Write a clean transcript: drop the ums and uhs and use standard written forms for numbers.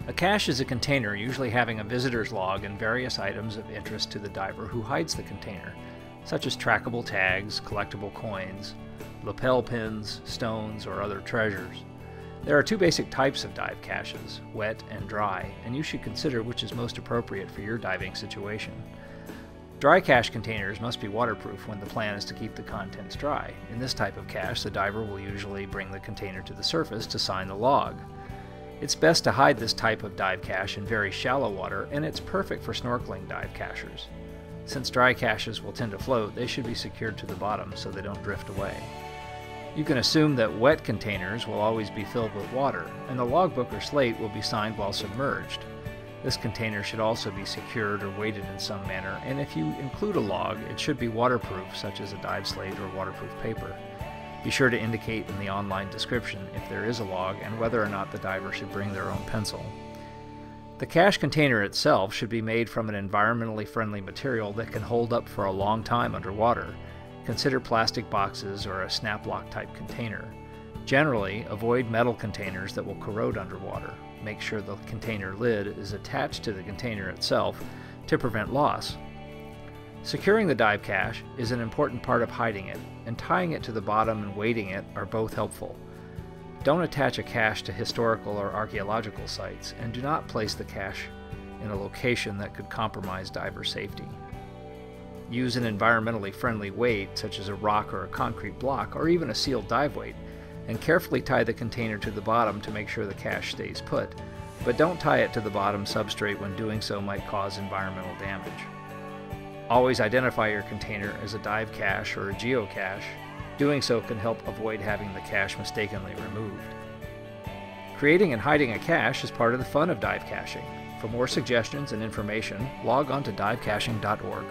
A cache is a container usually having a visitor's log and various items of interest to the diver who hides the container, such as trackable tags, collectible coins, lapel pins, stones, or other treasures. There are two basic types of dive caches, wet and dry, and you should consider which is most appropriate for your diving situation. Dry cache containers must be waterproof when the plan is to keep the contents dry. In this type of cache, the diver will usually bring the container to the surface to sign the log. It's best to hide this type of dive cache in very shallow water, and it's perfect for snorkeling dive cachers. Since dry caches will tend to float, they should be secured to the bottom so they don't drift away. You can assume that wet containers will always be filled with water, and the logbook or slate will be signed while submerged. This container should also be secured or weighted in some manner, and if you include a log, it should be waterproof, such as a dive slate or waterproof paper. Be sure to indicate in the online description if there is a log and whether or not the diver should bring their own pencil. The cache container itself should be made from an environmentally friendly material that can hold up for a long time underwater. Consider plastic boxes or a snap-lock type container. Generally, avoid metal containers that will corrode underwater. Make sure the container lid is attached to the container itself to prevent loss. Securing the dive cache is an important part of hiding it, and tying it to the bottom and weighting it are both helpful. Don't attach a cache to historical or archaeological sites, and do not place the cache in a location that could compromise diver safety. Use an environmentally friendly weight, such as a rock or a concrete block, or even a sealed dive weight, and carefully tie the container to the bottom to make sure the cache stays put, but don't tie it to the bottom substrate when doing so might cause environmental damage. Always identify your container as a dive cache or a geocache. Doing so can help avoid having the cache mistakenly removed. Creating and hiding a cache is part of the fun of dive caching. For more suggestions and information, log on to divecaching.org.